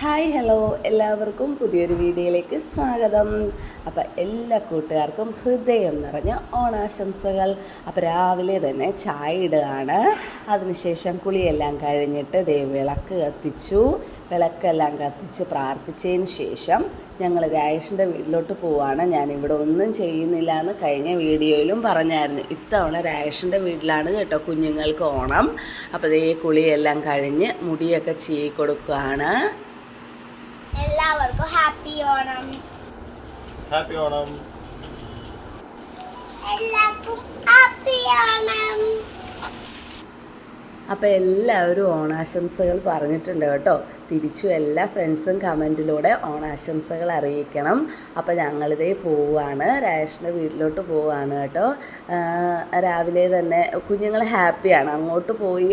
Hi hello എല്ലാവർക്കും പുതിയൊരു വീഡിയോയിലേക്ക് സ്വാഗതം. അപ്പോൾ എല്ലാ കൂട്ടുകാർക്കും ഹൃദയം നിറഞ്ഞ ഓണാശംസകൾ. അപ്പോൾ രാവിലെ തന്നെ ചായ ഇടുകയാണ്. അതിനുശേഷം കുളിയെല്ലാം കഴിഞ്ഞിട്ട് വിളക്ക് കത്തിച്ചു. വിളക്കെല്ലാം കത്തിച്ച് പ്രാർത്ഥിച്ചതിന് ശേഷം ഞങ്ങൾ രാജേഷിൻ്റെ വീട്ടിലോട്ട് പോവുകയാണ്. ഞാനിവിടെ ഒന്നും ചെയ്യുന്നില്ല എന്ന് കഴിഞ്ഞ വീഡിയോയിലും പറഞ്ഞായിരുന്നു. ഇത്തവണ രാജേഷിൻ്റെ വീട്ടിലാണ് കേട്ടോ കുഞ്ഞുങ്ങൾക്ക് ഓണം. അപ്പോൾ കുളിയെല്ലാം കഴിഞ്ഞ് മുടിയൊക്കെ ചീകി കൊടുക്കുകയാണ്. എല്ലാവർക്കും ഹാപ്പി ഓണം. ഹാപ്പി ഓണം. എല്ലാവർക്കും ഹാപ്പി ഓണം. അപ്പോൾ എല്ലാവരും ഓണാശംസകൾ പറഞ്ഞിട്ടുണ്ട് കേട്ടോ. തിരിച്ചു എല്ലാ ഫ്രണ്ട്സും കമൻറ്റിലൂടെ ഓണാശംസകൾ അറിയിക്കണം. അപ്പോൾ ഞങ്ങളിതേ പോവുകയാണ്, രാജേഷിൻ്റെ വീട്ടിലോട്ട് പോവുകയാണ് കേട്ടോ. രാവിലെ തന്നെ കുഞ്ഞുങ്ങൾ ഹാപ്പിയാണ്. അങ്ങോട്ട് പോയി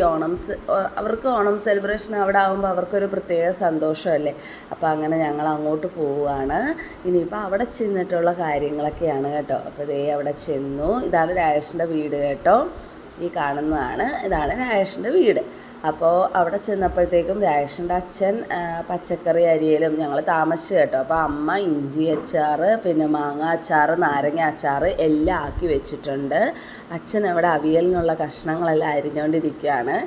അവർക്ക് ഓണം സെലിബ്രേഷൻ അവിടെ ആകുമ്പോൾ അവർക്കൊരു പ്രത്യേക സന്തോഷമല്ലേ. അപ്പോൾ അങ്ങനെ ഞങ്ങൾ അങ്ങോട്ട് പോവുകയാണ്. ഇനിയിപ്പോൾ അവിടെ ചെന്നിട്ടുള്ള കാര്യങ്ങളൊക്കെയാണ് കേട്ടോ. അപ്പോൾ അവിടെ ചെന്നു. ഇതാണ് രാജേഷിൻ്റെ വീട് കേട്ടോ. ഈ ഇതാണ് രാജേഷിൻ്റെ വീട്. അപ്പോൾ അവിടെ ചെന്നപ്പോഴത്തേക്കും രാജേഷിൻ്റെ അച്ഛൻ പച്ചക്കറി അരിയലും ഞങ്ങൾ താമസിച്ചു കേട്ടോ. അപ്പോൾ അമ്മ ഇഞ്ചി അച്ചാർ, പിന്നെ മാങ്ങ അച്ചാർ, നാരങ്ങ അച്ചാർ എല്ലാം ആക്കി വെച്ചിട്ടുണ്ട്. അച്ഛൻ അവിടെ അവിയലിനുള്ള കഷ്ണങ്ങളെല്ലാം അരിഞ്ഞുകൊണ്ടിരിക്കുകയാണ്.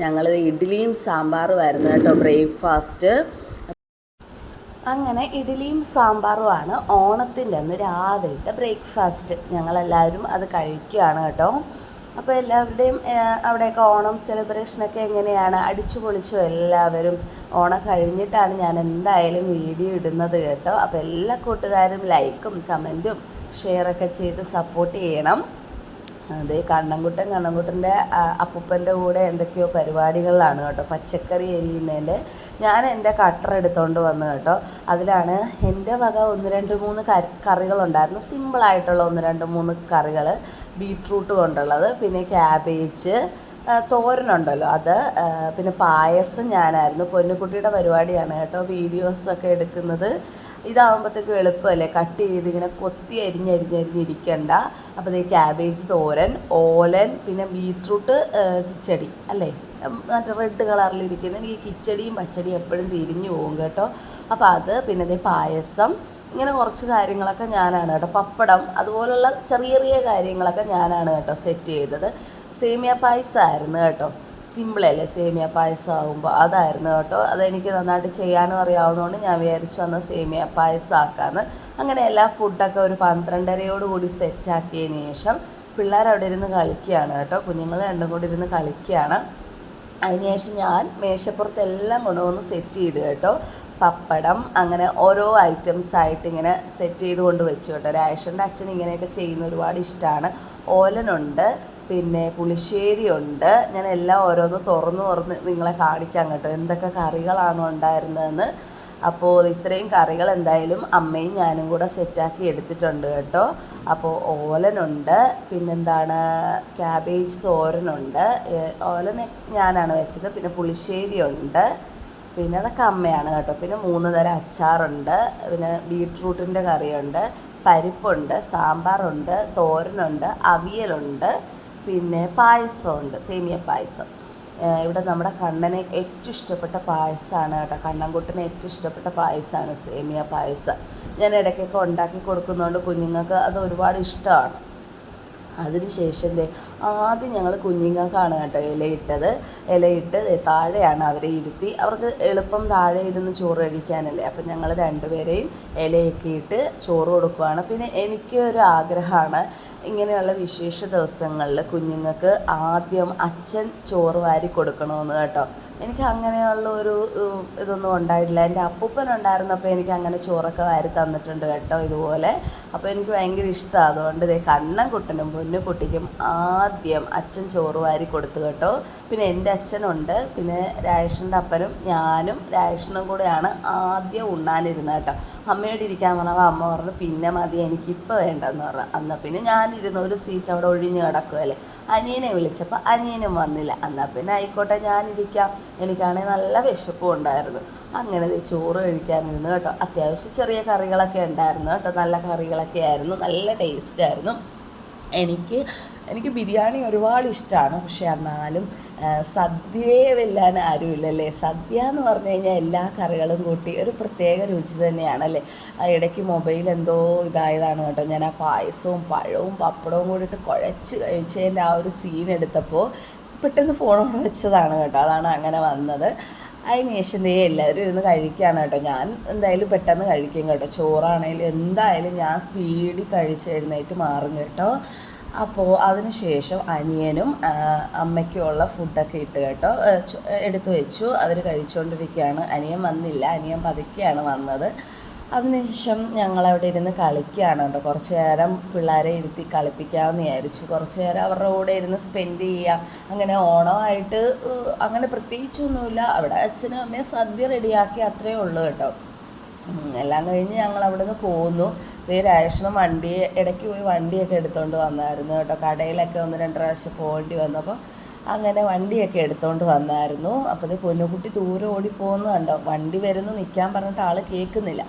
ഞങ്ങൾ ഇഡ്ഡലിയും സാമ്പാറും ആയിരുന്നു കേട്ടോ ബ്രേക്ക്ഫാസ്റ്റ്. അങ്ങനെ ഇഡ്ഡലിയും സാമ്പാറുമാണ് ഓണത്തിൻ്റെ അന്ന് രാവിലത്തെ ബ്രേക്ക്ഫാസ്റ്റ്. ഞങ്ങളെല്ലാവരും അത് കഴിക്കുകയാണ് കേട്ടോ. അപ്പോൾ എല്ലാവരുടെയും അവിടെയൊക്കെ ഓണം സെലിബ്രേഷനൊക്കെ എങ്ങനെയാണ്? അടിച്ചു പൊളിച്ചോ എല്ലാവരും? ഓണം കഴിഞ്ഞിട്ടാണ് ഞാൻ എന്തായാലും വീഡിയോ ഇടുന്നത് കേട്ടോ. അപ്പോൾ എല്ലാ കൂട്ടുകാരും ലൈക്കും കമൻറ്റും ഷെയറൊക്കെ ചെയ്ത് സപ്പോർട്ട് ചെയ്യണം. അതേ കണ്ണൻകുട്ടൻ്റെ അപ്പൂപ്പൻ്റെ കൂടെ എന്തൊക്കെയോ പരിപാടികളിലാണ് കേട്ടോ. പച്ചക്കറി എരിയുന്നതിൻ്റെ ഞാൻ എൻ്റെ കട്ടർ എടുത്തുകൊണ്ട് വന്നു കേട്ടോ. അതിലാണ് എൻ്റെ വക 1-2-3 കറികളുണ്ടായിരുന്നു. സിമ്പിളായിട്ടുള്ള 1-2-3 കറികൾ. ബീട്രൂട്ട് കൊണ്ടുള്ളത്, പിന്നെ ക്യാബേജ് തോരനുണ്ടല്ലോ അത്, പിന്നെ പായസം ഞാനായിരുന്നു. പൊന്നുകുട്ടിയുടെ പരിപാടിയാണ് കേട്ടോ വീഡിയോസൊക്കെ എടുക്കുന്നത്. ഇതാകുമ്പോഴത്തേക്കും എളുപ്പമല്ലേ, കട്ട് ചെയ്ത് ഇങ്ങനെ കൊത്തി അരിഞ്ഞരിഞ്ഞരിഞ്ഞിരിക്കണ്ട. അപ്പോൾ ഇത് ക്യാബേജ് തോരൻ, ഓലൻ, പിന്നെ ബീട്രൂട്ട് കിച്ചടി അല്ലേ, മറ്റേ റെഡ് കളറിലിരിക്കുന്ന. ഈ കിച്ചടിയും പച്ചടിയും എപ്പോഴും തിരിഞ്ഞു പോകും കേട്ടോ. അപ്പോൾ അത്, പിന്നെ ഇത് പായസം, ഇങ്ങനെ കുറച്ച് കാര്യങ്ങളൊക്കെ ഞാനാണ് കേട്ടോ. പപ്പടം, അതുപോലുള്ള ചെറിയ ചെറിയ കാര്യങ്ങളൊക്കെ ഞാനാണ് കേട്ടോ സെറ്റ് ചെയ്തത്. സേമിയ പായസമായിരുന്നു കേട്ടോ. സിമ്പിളല്ലേ സേമിയ പായസം ആകുമ്പോൾ, അതായിരുന്നു കേട്ടോ. അതെനിക്ക് നന്നായിട്ട് ചെയ്യാനും അറിയാവുന്നതുകൊണ്ട് ഞാൻ വിചാരിച്ചു വന്ന സേമിയ പായസം ആക്കാമെന്ന്. അങ്ങനെ എല്ലാ ഫുഡൊക്കെ ഒരു 12:30 സെറ്റാക്കിയതിന് ശേഷം പിള്ളേർ അവിടെ ഇരുന്ന് കളിക്കുകയാണ് കേട്ടോ. കുഞ്ഞുങ്ങൾ രണ്ടും കൂടി ഇരുന്ന് കളിക്കുകയാണ്. അതിനുശേഷം ഞാൻ മേശപ്പുറത്തെല്ലാം കൊണ്ടുവന്ന് സെറ്റ് ചെയ്ത് കേട്ടോ. പപ്പടം, അങ്ങനെ ഓരോ ഐറ്റംസ് ആയിട്ട് ഇങ്ങനെ സെറ്റ് ചെയ്ത് കൊണ്ട് വെച്ചു കേട്ടോ. രാജേഷിൻ്റെ അച്ഛൻ ഇങ്ങനെയൊക്കെ ചെയ്യുന്ന ഒരുപാട് ഇഷ്ടമാണ്. ഓലനുണ്ട്, പിന്നെ പുളിശ്ശേരി ഉണ്ട്. ഞാൻ എല്ലാം ഓരോന്ന് തുറന്ന് നിങ്ങളെ കാണിക്കാം കേട്ടോ, എന്തൊക്കെ കറികളാണ് ഉണ്ടായിരുന്നതെന്ന്. അപ്പോൾ ഇത്രയും കറികൾ എന്തായാലും അമ്മയും ഞാനും കൂടെ സെറ്റാക്കി എടുത്തിട്ടുണ്ട് കേട്ടോ. അപ്പോൾ ഓലനുണ്ട്, പിന്നെന്താണ് ക്യാബേജ് തോരനുണ്ട്. ഓലൻ ഞാനാണ് വെച്ചത്. പിന്നെ പുളിശ്ശേരി ഉണ്ട്, പിന്നെ അതൊക്കെ അമ്മയാണ് കേട്ടോ. പിന്നെ 3 തരം അച്ചാറുണ്ട്, പിന്നെ ബീട്രൂട്ടിൻ്റെ കറിയുണ്ട്, പരിപ്പുണ്ട്, സാമ്പാറുണ്ട്, തോരനുണ്ട്, അവിയലുണ്ട്, പിന്നെ പായസമുണ്ട്, സേമിയ പായസം. ഇവിടെ നമ്മുടെ കണ്ണനെ ഏറ്റവും ഇഷ്ടപ്പെട്ട പായസമാണ് കേട്ടോ. കണ്ണൻകുട്ടന് ഏറ്റവും ഇഷ്ടപ്പെട്ട പായസമാണ് സേമിയ പായസം. ഞാൻ ഇടയ്ക്കൊക്കെ ഉണ്ടാക്കി കൊടുക്കുന്നതുകൊണ്ട് കുഞ്ഞുങ്ങൾക്ക് അത് ഒരുപാട് ഇഷ്ടമാണ്. അതിനുശേഷം ആദ്യം ഞങ്ങൾ കുഞ്ഞുങ്ങൾക്കാണ് കേട്ടോ ഇലയിട്ട് താഴെയാണ് അവരെ ഇരുത്തി. അവർക്ക് എളുപ്പം താഴെ ഇരുന്ന് ചോറ് കഴിക്കാനല്ലേ. അപ്പം ഞങ്ങൾ രണ്ടുപേരെയും ഇലയൊക്കെ ഇട്ട് ചോറ് കൊടുക്കുകയാണ്. പിന്നെ എനിക്കൊരു ആഗ്രഹമാണ്, ഇങ്ങനെയുള്ള വിശേഷ ദിവസങ്ങളിൽ കുഞ്ഞുങ്ങൾക്ക് ആദ്യം അച്ഛൻ ചോറ് വാരി കൊടുക്കണമെന്ന് കേട്ടോ. എനിക്ക് അങ്ങനെയുള്ള ഒരു ഇതൊന്നും ഉണ്ടായിട്ടില്ല. എൻ്റെ അപ്പൂപ്പൻ ഉണ്ടായിരുന്നപ്പോൾ എനിക്ക് അങ്ങനെ ചോറൊക്കെ വാരി തന്നിട്ടുണ്ട് കേട്ടോ ഇതുപോലെ. അപ്പോൾ എനിക്ക് ഭയങ്കര ഇഷ്ടമാണ്. അതുകൊണ്ട് കണ്ണൻകുട്ടനും പൊന്നുകുട്ടിക്കും ആദ്യം അച്ഛൻ ചോറ് വാരി കൊടുത്തു കേട്ടോ. പിന്നെ എൻ്റെ അച്ഛനുണ്ട്, പിന്നെ രാജേഷിൻ്റെ അപ്പനും ഞാനും രാജേഷിനും കൂടെയാണ് ആദ്യം ഉണ്ണാനിരുന്നത് കേട്ടോ. അമ്മയോട് ഇരിക്കാൻ പറഞ്ഞപ്പോൾ അമ്മ പറഞ്ഞു പിന്നെ മതി, എനിക്കിപ്പോൾ വേണ്ടെന്ന് പറഞ്ഞു. എന്നാൽ പിന്നെ ഞാനിരുന്ന ഒരു സീറ്റ് അവിടെ ഒഴിഞ്ഞ് കിടക്കുമല്ലേ. അനിയനെ വിളിച്ചപ്പോൾ അനിയനും വന്നില്ല. എന്നാൽ പിന്നെ ആയിക്കോട്ടെ ഞാനിരിക്കാം, എനിക്കാണെങ്കിൽ നല്ല വിശപ്പും ഉണ്ടായിരുന്നു. അങ്ങനെ ചോറ് കഴിക്കാനിരുന്നു കേട്ടോ. അത്യാവശ്യം ചെറിയ കറികളൊക്കെ ഉണ്ടായിരുന്നു കേട്ടോ. നല്ല കറികളൊക്കെ ആയിരുന്നു, നല്ല ടേസ്റ്റായിരുന്നു. എനിക്ക് എനിക്ക് ബിരിയാണി ഒരുപാട് ഇഷ്ടമാണ്. പക്ഷേ എന്നാലും സദ്യയെ വെല്ലാൻ ആരുമില്ലല്ലേ. സദ്യ എന്ന് പറഞ്ഞു കഴിഞ്ഞാൽ എല്ലാ കറികളും കൂട്ടി ഒരു പ്രത്യേക രുചി തന്നെയാണല്ലേ. ആ ഇടയ്ക്ക് മൊബൈൽ എന്തോ ഇതായതാണ് കേട്ടോ. ഞാൻ ആ പായസവും പഴവും പപ്പടവും കൂടിയിട്ട് കുഴച്ച് കഴിച്ചതിൻ്റെ ആ ഒരു സീൻ എടുത്തപ്പോൾ പെട്ടെന്ന് ഫോണോട് വെച്ചതാണ് കേട്ടോ. അതാണ് അങ്ങനെ വന്നത്. അതിന് ശേഷം എല്ലാവരും ഇരുന്ന് കഴിക്കുകയാണ് കേട്ടോ. ഞാൻ എന്തായാലും പെട്ടെന്ന് കഴിക്കും കേട്ടോ. ചോറാണെങ്കിലും എന്തായാലും ഞാൻ സ്പീഡിൽ കഴിച്ച് എഴുന്നേറ്റ് മാറും കേട്ടോ. അപ്പോൾ അതിന് ശേഷം അനിയനും അമ്മയ്ക്കുമുള്ള ഫുഡൊക്കെ ഇട്ട് കേട്ടോ എടുത്തു വെച്ചു. അവർ കഴിച്ചുകൊണ്ടിരിക്കുകയാണ്. അനിയൻ വന്നില്ല, അനിയൻ പതുക്കെയാണ് വന്നത്. അതിനുശേഷം ഞങ്ങളവിടെ ഇരുന്ന് കളിക്കുകയാണ് കേട്ടോ. കുറച്ച് നേരം പിള്ളേരെ ഇരുത്തി കളിപ്പിക്കാമെന്ന് വിചാരിച്ചു. കുറച്ച് നേരം അവരുടെ കൂടെ ഇരുന്ന് സ്പെൻഡ് ചെയ്യാം. അങ്ങനെ ഓണമായിട്ട് അങ്ങനെ പ്രത്യേകിച്ചൊന്നുമില്ല. അവിടെ അച്ഛനും അമ്മയും സദ്യ റെഡിയാക്കി അത്രയേ ഉള്ളൂ കേട്ടോ. എല്ലാം കഴിഞ്ഞ് ഞങ്ങൾ അവിടെ നിന്ന് പോന്നു. രാജേഷണം വണ്ടി ഇടയ്ക്ക് പോയി വണ്ടിയൊക്കെ എടുത്തുകൊണ്ട് വന്നായിരുന്നു കേട്ടോ. കടയിലൊക്കെ 1-2 പ്രാവശ്യം പോകേണ്ടി വന്നപ്പോൾ അങ്ങനെ വണ്ടിയൊക്കെ എടുത്തുകൊണ്ട് വന്നായിരുന്നു. അപ്പോൾ പൊന്നുകുട്ടി ദൂരെ ഓടിപ്പോകുന്നത് കണ്ടോ. വണ്ടി വരുന്നു നിൽക്കാൻ പറഞ്ഞിട്ട് ആൾ കേൾക്കുന്നില്ല.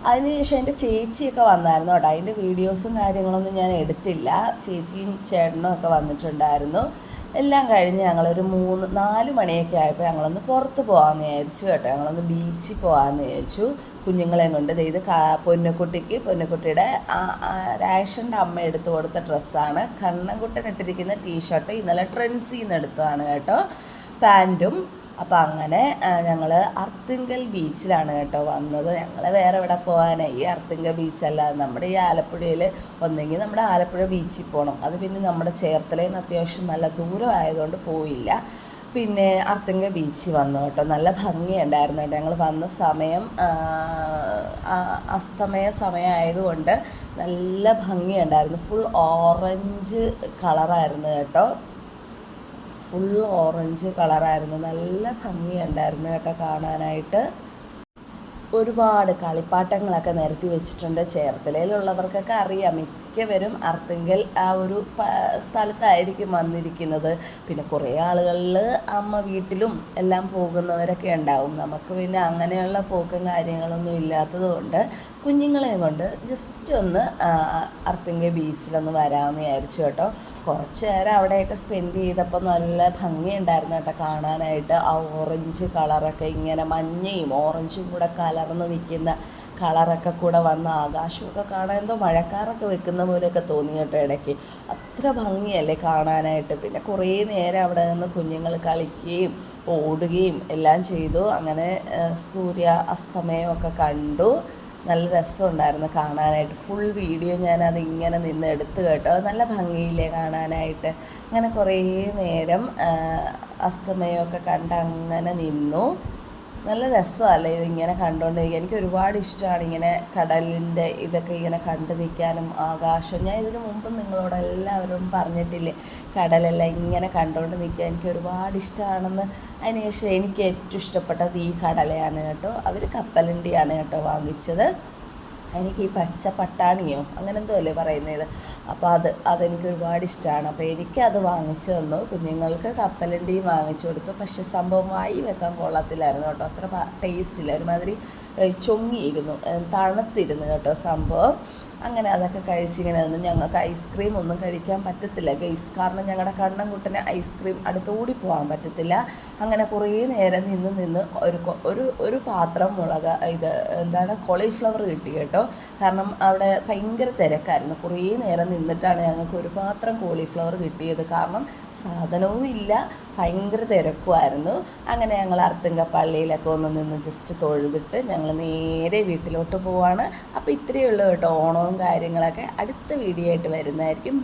അതിനുശേഷം എൻ്റെ ചേച്ചിയൊക്കെ വന്നായിരുന്നു കേട്ടോ. അതിൻ്റെ വീഡിയോസും കാര്യങ്ങളൊന്നും ഞാൻ എടുത്തില്ല. ചേച്ചിയും ചേട്ടനും ഒക്കെ വന്നിട്ടുണ്ടായിരുന്നു. എല്ലാം കഴിഞ്ഞ് ഞങ്ങളൊരു 3-4 മണിയൊക്കെ ആയപ്പോൾ ഞങ്ങളൊന്ന് പുറത്ത് പോകാമെന്ന് വിചാരിച്ചു കേട്ടോ. ഞങ്ങളൊന്ന് ബീച്ചിൽ പോകാമെന്ന് വിചാരിച്ചു കുഞ്ഞുങ്ങളെയും കൊണ്ട്. ഇത് പൊന്നുകുട്ടിയുടെ രാഷൻ്റെ അമ്മ എടുത്തു കൊടുത്ത ഡ്രസ്സാണ്. കണ്ണൻകുട്ടനിട്ടിരിക്കുന്ന ടീഷർട്ട് ഇന്നലെ ട്രെൻഡ്സിൽ നിന്ന് എടുത്തതാണ് കേട്ടോ. പാൻറ്റും. അപ്പോൾ അങ്ങനെ ഞങ്ങൾ അർത്തിങ്കൽ ബീച്ചിലാണ് കേട്ടോ വന്നത്. ഞങ്ങൾ വേറെ എവിടെ പോകാനായി. ഈ അർത്തിങ്കൽ ബീച്ചല്ല, നമ്മുടെ ഈ ആലപ്പുഴയിൽ ഒന്നെങ്കിൽ നമ്മുടെ ആലപ്പുഴ ബീച്ചിൽ പോകണം. അത് പിന്നെ നമ്മുടെ ചേർത്തലയിൽ നിന്ന് അത്യാവശ്യം നല്ല ദൂരം ആയതുകൊണ്ട് പോയില്ല. പിന്നെ അർത്തിങ്കൽ ബീച്ചിൽ വന്നു കേട്ടോ. നല്ല ഭംഗിയുണ്ടായിരുന്നു കേട്ടോ. ഞങ്ങൾ വന്ന സമയം അസ്തമയ സമയമായതുകൊണ്ട് നല്ല ഭംഗിയുണ്ടായിരുന്നു. ഫുൾ ഓറഞ്ച് കളറായിരുന്നു കേട്ടോ. ഫുൾ ഓറഞ്ച് കളറായിരുന്നു. നല്ല ഭംഗിയുണ്ടായിരുന്നു കേട്ടോ കാണാനായിട്ട്. ഒരുപാട് കളിപ്പാട്ടങ്ങളൊക്കെ നിരത്തി വെച്ചിട്ടുണ്ട്. ചേർത്തലയിലുള്ളവർക്കൊക്കെ അറിയാം, മിക്കവരും അർത്തിങ്കൽ ആ ഒരു സ്ഥലത്തായിരിക്കും വന്നിരിക്കുന്നത്. പിന്നെ കുറേ ആളുകളിൽ അമ്മ വീട്ടിലും എല്ലാം പോകുന്നവരൊക്കെ ഉണ്ടാവും. നമുക്ക് പിന്നെ അങ്ങനെയുള്ള പോക്കും കാര്യങ്ങളൊന്നും ഇല്ലാത്തത് കൊണ്ട് കുഞ്ഞുങ്ങളെയും കൊണ്ട് ജസ്റ്റ് ഒന്ന് അർത്തിങ്കൽ ബീച്ചിലൊന്ന് വരാമെന്ന് വിചാരിച്ചു കേട്ടോ. കുറച്ച് നേരം അവിടെയൊക്കെ സ്പെൻഡ് ചെയ്തപ്പോൾ നല്ല ഭംഗിയുണ്ടായിരുന്നു കേട്ടോ കാണാനായിട്ട്. ആ ഓറഞ്ച് കളറൊക്കെ ഇങ്ങനെ മഞ്ഞയും ഓറഞ്ചും കൂടെ കലർന്ന് നിൽക്കുന്ന കളറൊക്കെ കൂടെ വന്ന ആകാശമൊക്കെ കാണാൻ എന്തോ മഴക്കാറൊക്കെ വെക്കുന്ന പോലെയൊക്കെ തോന്നി കേട്ടോ ഇടയ്ക്ക്. അത്ര ഭംഗിയല്ലേ കാണാനായിട്ട്. പിന്നെ കുറേ നേരം അവിടെ നിന്ന് കുഞ്ഞുങ്ങൾ കളിക്കുകയും ഓടുകയും എല്ലാം ചെയ്തു. അങ്ങനെ സൂര്യ അസ്തമയമൊക്കെ കണ്ടു. നല്ല രസമുണ്ടായിരുന്നു കാണാനായിട്ട്. ഫുൾ വീഡിയോ ഞാനത് ഇങ്ങനെ നിന്ന് എടുത്ത് കേട്ടോ. നല്ല ഭംഗിയില്ലേ കാണാനായിട്ട്. അങ്ങനെ കുറേ നേരം അസ്തമയമൊക്കെ കണ്ട് അങ്ങനെ നിന്നു. നല്ല രസമല്ലേ ഇതിങ്ങനെ കണ്ടുകൊണ്ടിരിക്കുക. എനിക്ക് ഒരുപാട് ഇഷ്ടമാണ് ഇങ്ങനെ കടലിൻ്റെ ഇതൊക്കെ ഇങ്ങനെ കണ്ടു നിൽക്കാനും ആകാശം. ഞാൻ ഇതിനു മുമ്പ് നിങ്ങളോട് എല്ലാവരും പറഞ്ഞിട്ടില്ലേ, കടലെല്ലാം ഇങ്ങനെ കണ്ടുകൊണ്ട് നിൽക്കാൻ എനിക്ക് ഒരുപാട് ഇഷ്ടമാണെന്ന്. അതിനുശേഷം എനിക്ക് ഏറ്റവും ഇഷ്ടപ്പെട്ടത് ഈ കടലയാണ് കേട്ടോ. അവർ കപ്പലണ്ടിയാണ് കേട്ടോ വാങ്ങിച്ചത്. എനിക്ക് ഈ പച്ച പട്ടാണിയോ അങ്ങനെ എന്തോ അല്ലേ പറയുന്നത്. അപ്പോൾ അതെനിക്ക് ഒരുപാട് ഇഷ്ടമാണ്. അപ്പോൾ എനിക്കത് വാങ്ങിച്ചു തന്നു. കുഞ്ഞുങ്ങൾക്ക് കപ്പലണ്ടിയും വാങ്ങിച്ചു കൊടുത്തു. പക്ഷേ സംഭവം വായി വെക്കാൻ കൊള്ളത്തില്ലായിരുന്നു കേട്ടോ. അത്ര ടേസ്റ്റില്ല, ഒരുമാതിരി ചൊങ്ങിയിരുന്നു, തണുത്തിരുന്നു കേട്ടോ സംഭവം. അങ്ങനെ അതൊക്കെ കഴിച്ചിങ്ങനെ നിന്ന്. ഞങ്ങൾക്ക് ഐസ്ക്രീം ഒന്നും കഴിക്കാൻ പറ്റത്തില്ല ഗൈസ്, കാരണം ഞങ്ങളുടെ കണ്ണൻകുട്ടന് ഐസ്ക്രീം അടുത്തോടി പോകാൻ പറ്റത്തില്ല. അങ്ങനെ കുറേ നേരം നിന്ന് ഒരു പാത്രം കോളിഫ്ലവർ കിട്ടി കേട്ടോ. കാരണം അവിടെ ഭയങ്കര തിരക്കായിരുന്നു. കുറേ നേരം നിന്നിട്ടാണ് ഞങ്ങൾക്ക് ഒരു പാത്രം കോളിഫ്ലവർ കിട്ടിയത്. കാരണം സാധനവും ഇല്ല, ഭയങ്കര തിരക്കുമായിരുന്നു. അങ്ങനെ ഞങ്ങൾ അർത്തിങ്കൽ പള്ളിയിലൊക്കെ ഒന്ന് നിന്ന് ജസ്റ്റ് തൊഴുതിട്ട് ഞങ്ങൾ നേരെ വീട്ടിലോട്ട് പോവാണ്. അപ്പോൾ ഇത്രയേ ഉള്ളൂ കേട്ടോ. ഓണവും കാര്യങ്ങളൊക്കെ അടുത്ത വീഡിയോ ആയിട്ട് വരുന്നതായിരിക്കും.